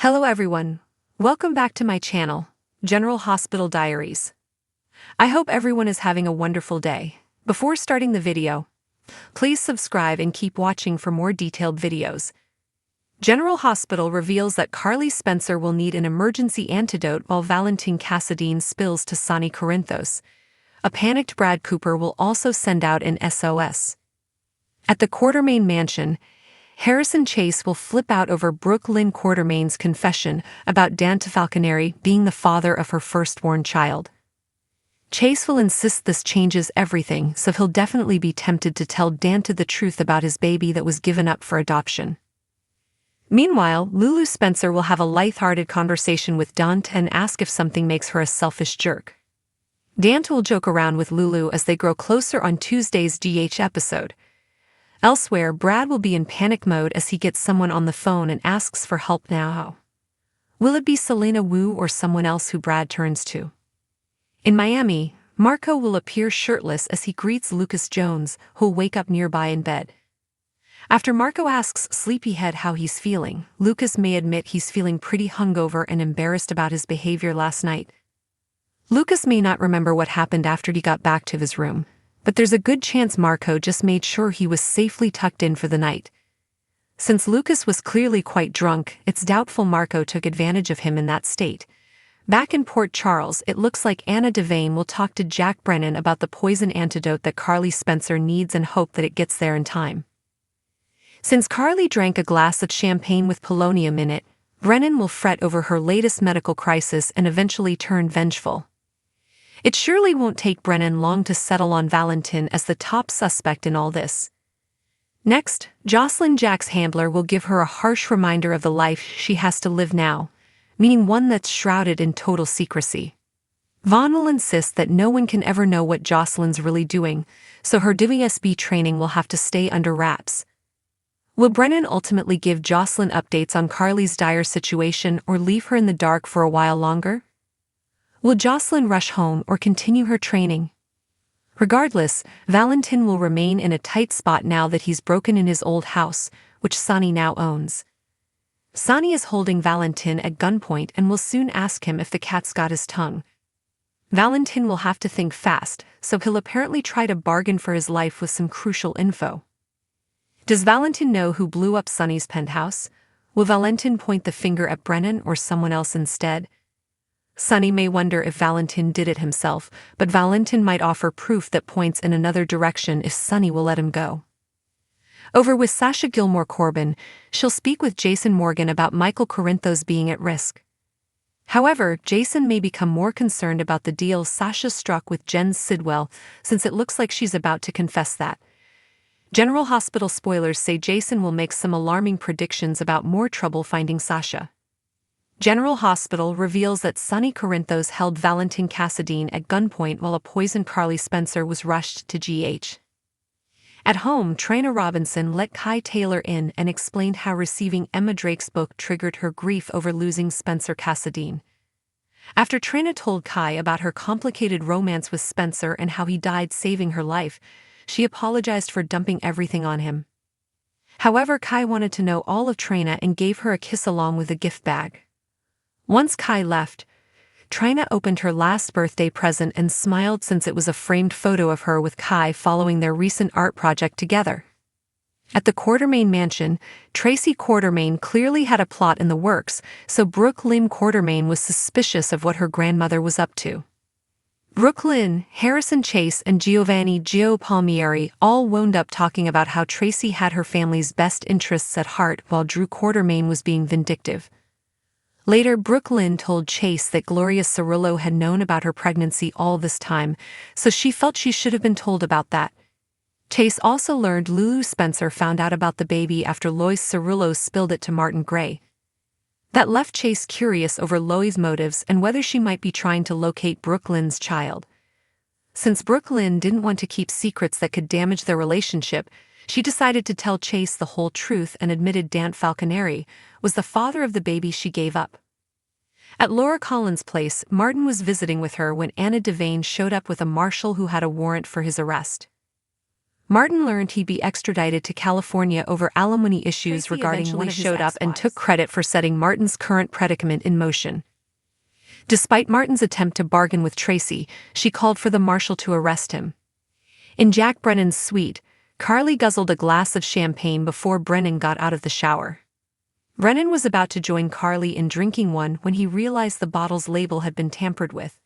Hello everyone. Welcome back to my channel, General Hospital Diaries. I hope everyone is having a wonderful day. Before starting the video, please subscribe and keep watching for more detailed videos. General Hospital reveals that Carly Spencer will need an emergency antidote while Valentin Cassadine spills to Sonny Corinthos. A panicked Brad Cooper will also send out an SOS. At the Quartermaine mansion, Harrison Chase will flip out over Brooke Lynn Quartermaine's confession about Dante Falconeri being the father of her firstborn child. Chase will insist this changes everything, so he'll definitely be tempted to tell Dante the truth about his baby that was given up for adoption. Meanwhile, Lulu Spencer will have a lighthearted conversation with Dante and ask if something makes her a selfish jerk. Dante will joke around with Lulu as they grow closer on Tuesday's GH episode. Elsewhere, Brad will be in panic mode as he gets someone on the phone and asks for help now. Will it be Selena Wu or someone else who Brad turns to? In Miami, Marco will appear shirtless as he greets Lucas Jones, who'll wake up nearby in bed. After Marco asks Sleepyhead how he's feeling, Lucas may admit he's feeling pretty hungover and embarrassed about his behavior last night. Lucas may not remember what happened after he got back to his room, but there's a good chance Marco just made sure he was safely tucked in for the night. Since Lucas was clearly quite drunk, it's doubtful Marco took advantage of him in that state. Back in Port Charles, it looks like Anna Devane will talk to Jack Brennan about the poison antidote that Carly Spencer needs and hope that it gets there in time. Since Carly drank a glass of champagne with polonium in it, Brennan will fret over her latest medical crisis and eventually turn vengeful. It surely won't take Brennan long to settle on Valentin as the top suspect in all this. Next, Jocelyn Jack's handler will give her a harsh reminder of the life she has to live now, meaning one that's shrouded in total secrecy. Vaughn will insist that no one can ever know what Jocelyn's really doing, so her WSB training will have to stay under wraps. Will Brennan ultimately give Jocelyn updates on Carly's dire situation or leave her in the dark for a while longer? Will Jocelyn rush home or continue her training? Regardless, Valentin will remain in a tight spot now that he's broken in his old house, which Sonny now owns. Sonny is holding Valentin at gunpoint and will soon ask him if the cat's got his tongue. Valentin will have to think fast, so he'll apparently try to bargain for his life with some crucial info. Does Valentin know who blew up Sonny's penthouse? Will Valentin point the finger at Brennan or someone else instead? Sonny may wonder if Valentin did it himself, but Valentin might offer proof that points in another direction if Sonny will let him go. Over with Sasha Gilmore Corbin, she'll speak with Jason Morgan about Michael Corinthos being at risk. However, Jason may become more concerned about the deal Sasha struck with Jen Sidwell, since it looks like she's about to confess that. General Hospital spoilers say Jason will make some alarming predictions about more trouble finding Sasha. General Hospital reveals that Sonny Corinthos held Valentin Cassadine at gunpoint while a poisoned Carly Spencer was rushed to GH. At home, Trina Robinson let Kai Taylor in and explained how receiving Emma Drake's book triggered her grief over losing Spencer Cassadine. After Trina told Kai about her complicated romance with Spencer and how he died saving her life, she apologized for dumping everything on him. However, Kai wanted to know all of Trina and gave her a kiss along with a gift bag. Once Kai left, Trina opened her last birthday present and smiled since it was a framed photo of her with Kai following their recent art project together. At the Quartermaine mansion, Tracy Quartermaine clearly had a plot in the works, so Brooke Lynn Quartermaine was suspicious of what her grandmother was up to. Brooke Lynn, Harrison Chase, and Giovanni Gio Palmieri all wound up talking about how Tracy had her family's best interests at heart while Drew Quartermaine was being vindictive. Later, Brooke Lynn told Chase that Gloria Cirillo had known about her pregnancy all this time, so she felt she should have been told about that. Chase also learned Lulu Spencer found out about the baby after Lois Cirillo spilled it to Martin Gray. That left Chase curious over Lois' motives and whether she might be trying to locate Brooke Lynn's child. Since Brooke Lynn didn't want to keep secrets that could damage their relationship, she decided to tell Chase the whole truth and admitted Dante Falconeri was the father of the baby she gave up. At Laura Collins' place, Martin was visiting with her when Anna Devane showed up with a marshal who had a warrant for his arrest. Martin learned he'd be extradited to California over alimony issues Tracy regarding eventually one of his showed up and and took credit for setting Martin's current predicament in motion. Despite Martin's attempt to bargain with Tracy, she called for the marshal to arrest him. In Jack Brennan's suite, Carly guzzled a glass of champagne before Brennan got out of the shower. Brennan was about to join Carly in drinking one when he realized the bottle's label had been tampered with.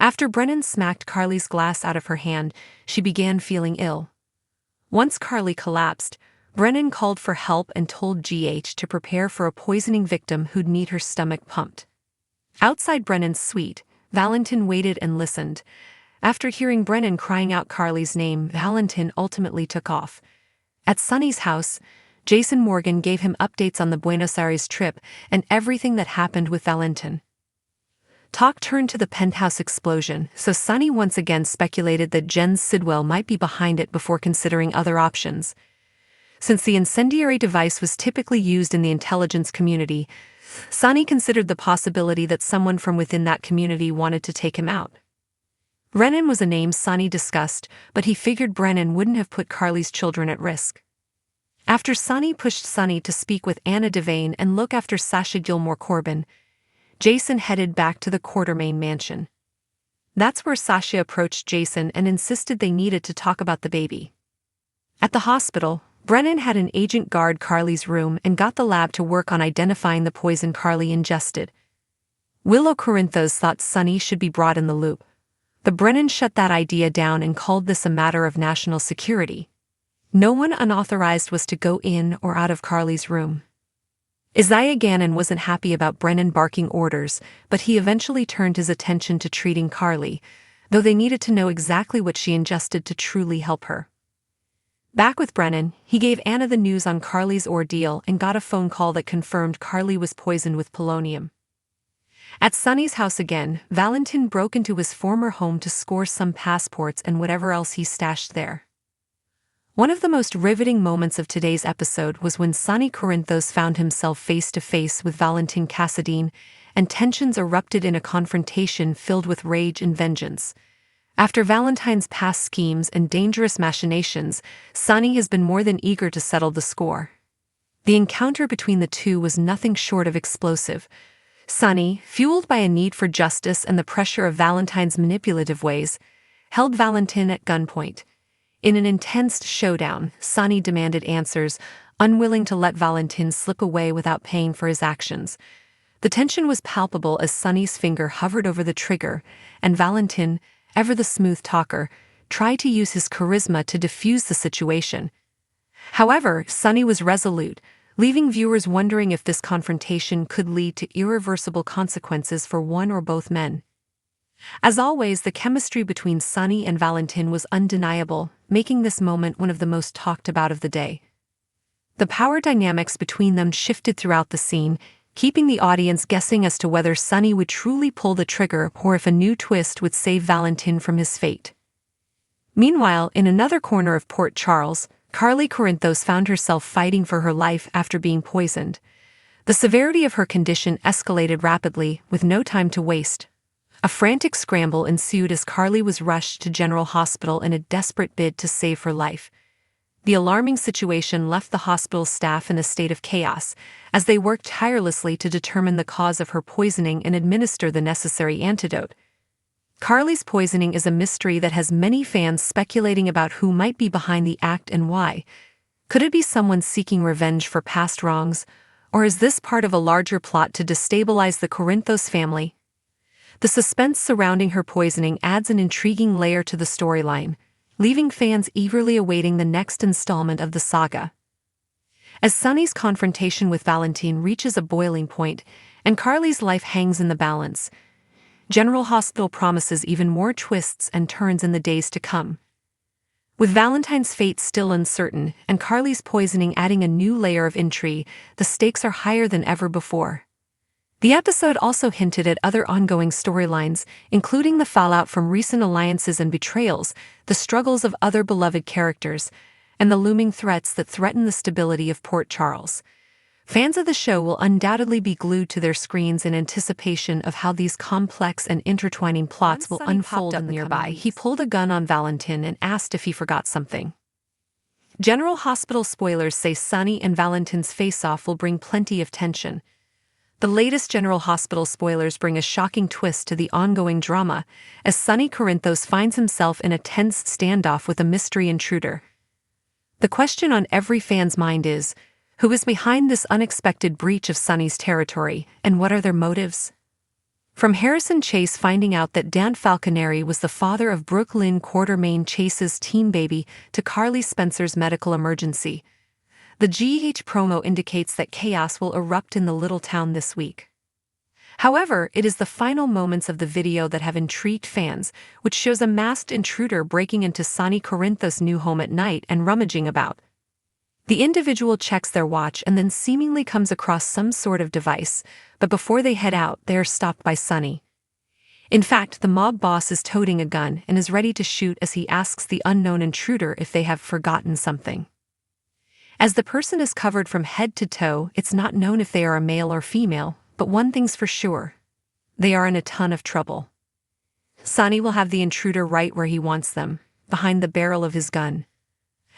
After Brennan smacked Carly's glass out of her hand, she began feeling ill. Once Carly collapsed, Brennan called for help and told GH to prepare for a poisoning victim who'd need her stomach pumped. Outside Brennan's suite, Valentin waited and listened. After hearing Brennan crying out Carly's name, Valentin ultimately took off. At Sonny's house, Jason Morgan gave him updates on the Buenos Aires trip and everything that happened with Valentin. Talk turned to the penthouse explosion, so Sonny once again speculated that Jens Sidwell might be behind it before considering other options. Since the incendiary device was typically used in the intelligence community, Sonny considered the possibility that someone from within that community wanted to take him out. Brennan was a name Sonny discussed, but he figured Brennan wouldn't have put Carly's children at risk. After Sonny pushed Sonny to speak with Anna Devane and look after Sasha Gilmore Corbin, Jason headed back to the Quartermain mansion. That's where Sasha approached Jason and insisted they needed to talk about the baby. At the hospital, Brennan had an agent guard Carly's room and got the lab to work on identifying the poison Carly ingested. Willow Corinthos thought Sonny should be brought in the loop, but Brennan shut that idea down and called this a matter of national security. No one unauthorized was to go in or out of Carly's room. Isaiah Gannon wasn't happy about Brennan barking orders, but he eventually turned his attention to treating Carly, though they needed to know exactly what she ingested to truly help her. Back with Brennan, he gave Anna the news on Carly's ordeal and got a phone call that confirmed Carly was poisoned with polonium. At Sonny's house again, Valentin broke into his former home to score some passports and whatever else he stashed there. One of the most riveting moments of today's episode was when Sonny Corinthos found himself face-to-face with Valentin Cassadine, and tensions erupted in a confrontation filled with rage and vengeance. After Valentin's past schemes and dangerous machinations, Sonny has been more than eager to settle the score. The encounter between the two was nothing short of explosive. Sonny, fueled by a need for justice and the pressure of Valentin's manipulative ways, held Valentin at gunpoint. In an intense showdown, Sonny demanded answers, unwilling to let Valentin slip away without paying for his actions. The tension was palpable as Sonny's finger hovered over the trigger, and Valentin, ever the smooth talker, tried to use his charisma to defuse the situation. However, Sonny was resolute, leaving viewers wondering if this confrontation could lead to irreversible consequences for one or both men. As always, the chemistry between Sonny and Valentin was undeniable, making this moment one of the most talked about of the day. The power dynamics between them shifted throughout the scene, keeping the audience guessing as to whether Sonny would truly pull the trigger or if a new twist would save Valentin from his fate. Meanwhile, in another corner of Port Charles, Carly Corinthos found herself fighting for her life after being poisoned. The severity of her condition escalated rapidly, with no time to waste. A frantic scramble ensued as Carly was rushed to General Hospital in a desperate bid to save her life. The alarming situation left the hospital staff in a state of chaos, as they worked tirelessly to determine the cause of her poisoning and administer the necessary antidote. Carly's poisoning is a mystery that has many fans speculating about who might be behind the act and why. Could it be someone seeking revenge for past wrongs, or is this part of a larger plot to destabilize the Corinthos family? The suspense surrounding her poisoning adds an intriguing layer to the storyline, leaving fans eagerly awaiting the next installment of the saga. As Sonny's confrontation with Valentin reaches a boiling point, and Carly's life hangs in the balance, General Hospital promises even more twists and turns in the days to come. With Valentin's fate still uncertain, and Carly's poisoning adding a new layer of intrigue, the stakes are higher than ever before. The episode also hinted at other ongoing storylines, including the fallout from recent alliances and betrayals, the struggles of other beloved characters, and the looming threats that threaten the stability of Port Charles. Fans of the show will undoubtedly be glued to their screens in anticipation of how these complex and intertwining plots will unfold in nearby. He pulled a gun on Valentin and asked if he forgot something. General Hospital spoilers say Sunny and Valentin's face-off will bring plenty of tension. The latest General Hospital spoilers bring a shocking twist to the ongoing drama, as Sunny Corinthos finds himself in a tense standoff with a mystery intruder. The question on every fan's mind is, who is behind this unexpected breach of Sunny's territory, and what are their motives? From Harrison Chase finding out that Dan Falconeri was the father of Brooke Lynn Quartermain Chase's teen baby to Carly Spencer's medical emergency, the GH promo indicates that chaos will erupt in the little town this week. However, it is the final moments of the video that have intrigued fans, which shows a masked intruder breaking into Sunny Corinthos' new home at night and rummaging about. The individual checks their watch and then seemingly comes across some sort of device, but before they head out, they are stopped by Sunny. In fact, the mob boss is toting a gun and is ready to shoot as he asks the unknown intruder if they have forgotten something. As the person is covered from head to toe, it's not known if they are a male or female, but one thing's for sure. They are in a ton of trouble. Sunny will have the intruder right where he wants them, behind the barrel of his gun.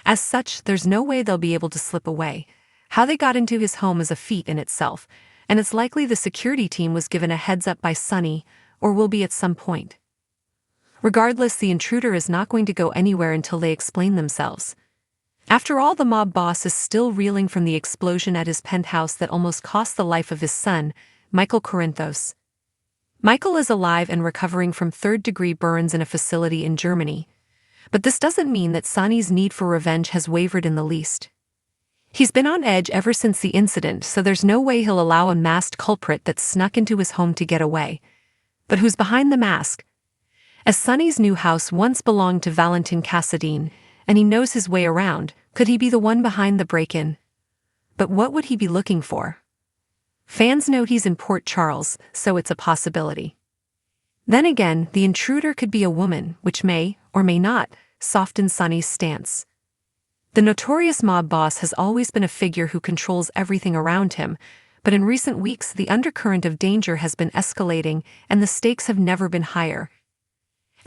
As such, there's no way they'll be able to slip away. How they got into his home is a feat in itself, and it's likely the security team was given a heads up by Sunny, or will be at some point. Regardless, the intruder is not going to go anywhere until they explain themselves. After all, the mob boss is still reeling from the explosion at his penthouse that almost cost the life of his son, Michael Corinthos. Michael is alive and recovering from third-degree burns in a facility in Germany. But this doesn't mean that Sunny's need for revenge has wavered in the least. He's been on edge ever since the incident, so there's no way he'll allow a masked culprit that snuck into his home to get away. But who's behind the mask? As Sunny's new house once belonged to Valentin Cassadine, and he knows his way around, could he be the one behind the break-in? But what would he be looking for? Fans know he's in Port Charles, so it's a possibility. Then again, the intruder could be a woman, which may, or may not, soften Sunny's stance. The notorious mob boss has always been a figure who controls everything around him, but in recent weeks the undercurrent of danger has been escalating and the stakes have never been higher.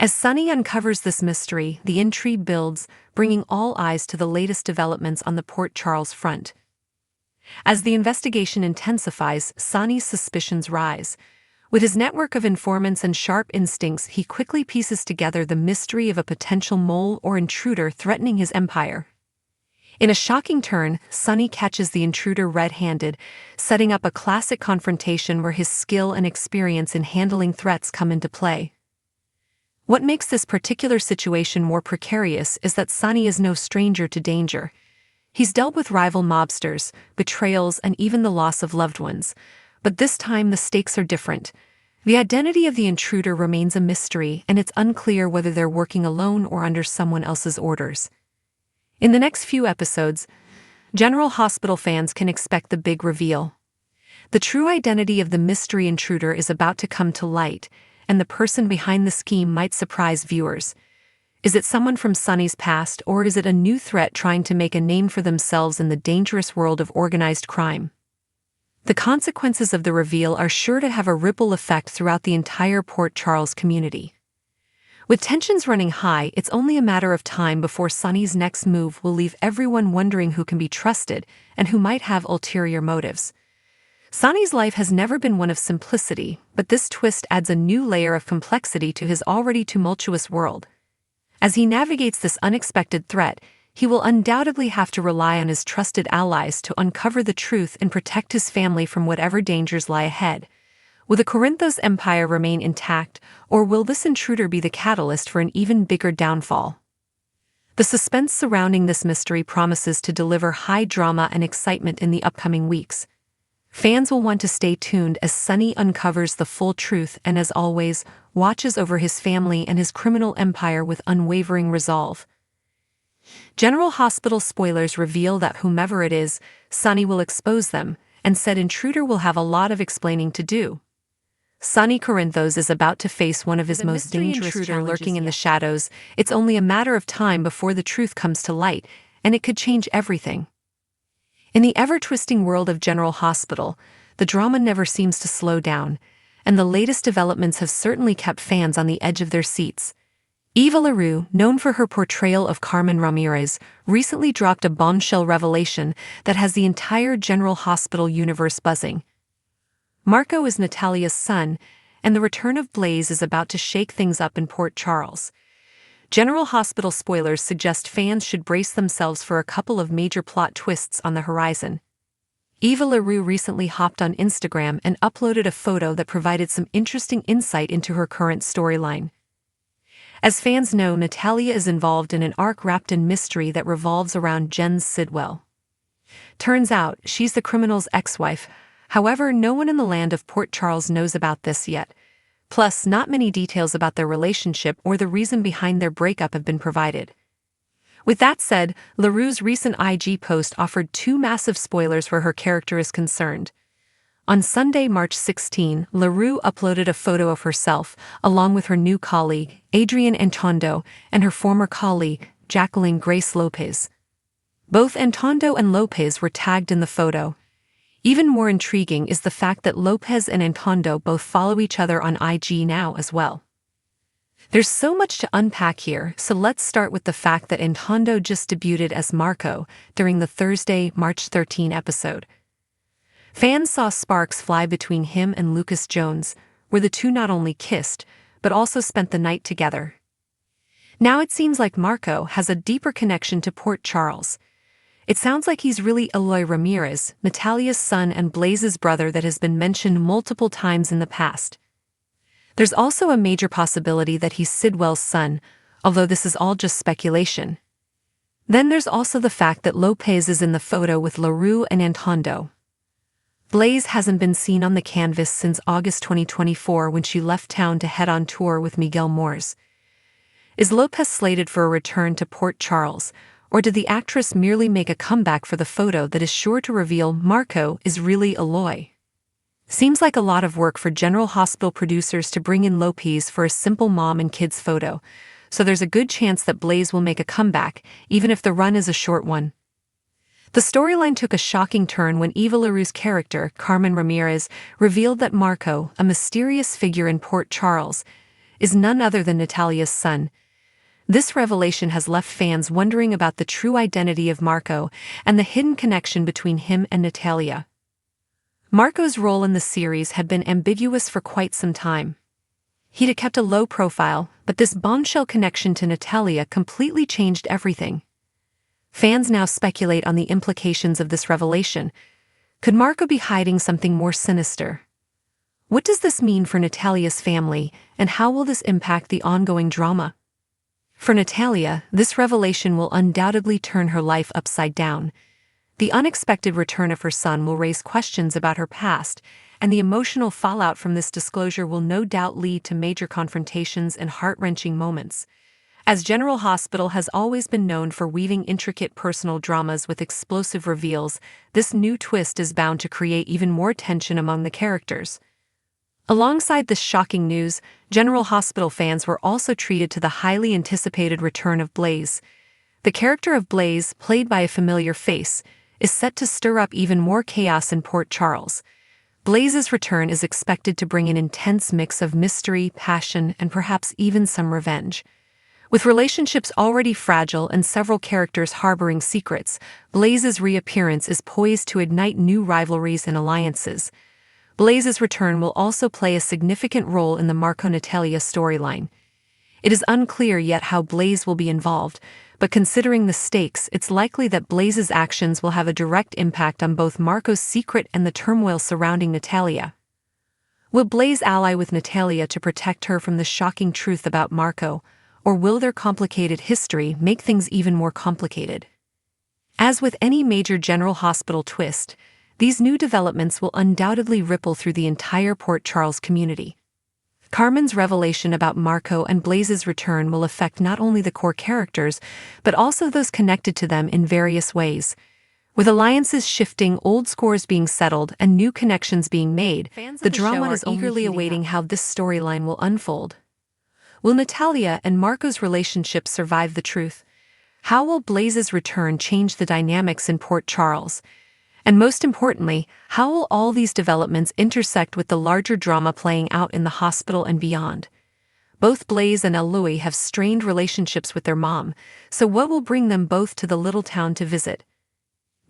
As Sunny uncovers this mystery, the intrigue builds, bringing all eyes to the latest developments on the Port Charles front. As the investigation intensifies, Sunny's suspicions rise. With his network of informants and sharp instincts, he quickly pieces together the mystery of a potential mole or intruder threatening his empire. In a shocking turn, Sunny catches the intruder red-handed, setting up a classic confrontation where his skill and experience in handling threats come into play. What makes this particular situation more precarious is that Sunny is no stranger to danger. He's dealt with rival mobsters, betrayals, and even the loss of loved ones. But this time the stakes are different. The identity of the intruder remains a mystery, and it's unclear whether they're working alone or under someone else's orders. In the next few episodes, General Hospital fans can expect the big reveal. The true identity of the mystery intruder is about to come to light, and the person behind the scheme might surprise viewers. Is it someone from Sunny's past, or is it a new threat trying to make a name for themselves in the dangerous world of organized crime? The consequences of the reveal are sure to have a ripple effect throughout the entire Port Charles community. With tensions running high, it's only a matter of time before Sunny's next move will leave everyone wondering who can be trusted and who might have ulterior motives. Sunny's life has never been one of simplicity, but this twist adds a new layer of complexity to his already tumultuous world. As he navigates this unexpected threat, he will undoubtedly have to rely on his trusted allies to uncover the truth and protect his family from whatever dangers lie ahead. Will the Corinthos empire remain intact, or will this intruder be the catalyst for an even bigger downfall? The suspense surrounding this mystery promises to deliver high drama and excitement in the upcoming weeks. Fans will want to stay tuned as Sunny uncovers the full truth and, as always, watches over his family and his criminal empire with unwavering resolve. General Hospital spoilers reveal that whomever it is, Sunny will expose them, and said intruder will have a lot of explaining to do. Sunny Corinthos is about to face one of his most dangerous intruder lurking in the shadows. It's only a matter of time before the truth comes to light, and it could change everything. In the ever-twisting world of General Hospital, the drama never seems to slow down, and the latest developments have certainly kept fans on the edge of their seats. Eva LaRue, known for her portrayal of Carmen Ramirez, recently dropped a bombshell revelation that has the entire General Hospital universe buzzing. Marco is Natalia's son, and the return of Blaze is about to shake things up in Port Charles. General Hospital spoilers suggest fans should brace themselves for a couple of major plot twists on the horizon. Eva LaRue recently hopped on Instagram and uploaded a photo that provided some interesting insight into her current storyline. As fans know, Natalia is involved in an arc wrapped in mystery that revolves around Jen Sidwell. Turns out, she's the criminal's ex-wife. However, no one in the land of Port Charles knows about this yet. Plus, not many details about their relationship or the reason behind their breakup have been provided. With that said, LaRue's recent IG post offered two massive spoilers where her character is concerned. On Sunday, March 16, LaRue uploaded a photo of herself, along with her new colleague, Adrienne Antondo, and her former colleague, Jacqueline Grace Lopez. Both Antondo and Lopez were tagged in the photo. Even more intriguing is the fact that Lopez and Antondo both follow each other on IG now as well. There's so much to unpack here, so let's start with the fact that Antondo just debuted as Marco during the Thursday, March 13 episode. Fans saw sparks fly between him and Lucas Jones, where the two not only kissed, but also spent the night together. Now it seems like Marco has a deeper connection to Port Charles. It sounds like he's really Eloy Ramirez, Natalia's son and Blaze's brother that has been mentioned multiple times in the past. There's also a major possibility that he's Sidwell's son, although this is all just speculation. Then there's also the fact that Lopez is in the photo with LaRue and Antondo. Blaze hasn't been seen on the canvas since August 2024 when she left town to head on tour with Miguel Moors. Is Lopez slated for a return to Port Charles, or did the actress merely make a comeback for the photo that is sure to reveal Marco is really Eloy? Seems like a lot of work for General Hospital producers to bring in Lopez for a simple mom and kids photo, so there's a good chance that Blaze will make a comeback, even if the run is a short one. The storyline took a shocking turn when Eva LaRue's character, Carmen Ramirez, revealed that Marco, a mysterious figure in Port Charles, is none other than Natalia's son. This revelation has left fans wondering about the true identity of Marco and the hidden connection between him and Natalia. Marco's role in the series had been ambiguous for quite some time. He'd kept a low profile, but this bombshell connection to Natalia completely changed everything. Fans now speculate on the implications of this revelation. Could Marco be hiding something more sinister? What does this mean for Natalia's family, and how will this impact the ongoing drama? For Natalia, this revelation will undoubtedly turn her life upside down. The unexpected return of her son will raise questions about her past, and the emotional fallout from this disclosure will no doubt lead to major confrontations and heart-wrenching moments. As General Hospital has always been known for weaving intricate personal dramas with explosive reveals, this new twist is bound to create even more tension among the characters. Alongside this shocking news, General Hospital fans were also treated to the highly anticipated return of Blaze. The character of Blaze, played by a familiar face, is set to stir up even more chaos in Port Charles. Blaze's return is expected to bring an intense mix of mystery, passion, and perhaps even some revenge. With relationships already fragile and several characters harboring secrets, Blaze's reappearance is poised to ignite new rivalries and alliances. Blaze's return will also play a significant role in the Marco-Natalia storyline. It is unclear yet how Blaze will be involved, but considering the stakes, it's likely that Blaze's actions will have a direct impact on both Marco's secret and the turmoil surrounding Natalia. Will Blaze ally with Natalia to protect her from the shocking truth about Marco, or will their complicated history make things even more complicated? As with any major General Hospital twist, these new developments will undoubtedly ripple through the entire Port Charles community. Carmen's revelation about Marco and Blaze's return will affect not only the core characters, but also those connected to them in various ways. With alliances shifting, old scores being settled, and new connections being made, the drama is eagerly awaiting how this storyline will unfold. Will Natalia and Marco's relationship survive the truth? How will Blaze's return change the dynamics in Port Charles? And most importantly, how will all these developments intersect with the larger drama playing out in the hospital and beyond? Both Blaze and Eloy have strained relationships with their mom, so what will bring them both to the little town to visit?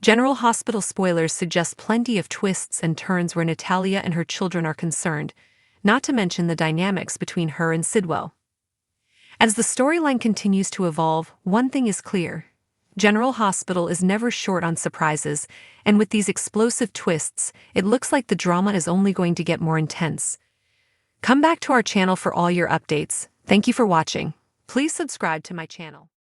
General Hospital spoilers suggest plenty of twists and turns where Natalia and her children are concerned, not to mention the dynamics between her and Sidwell. As the storyline continues to evolve, one thing is clear. General Hospital is never short on surprises, and with these explosive twists, it looks like the drama is only going to get more intense. Come back to our channel for all your updates. Thank you for watching. Please subscribe to my channel.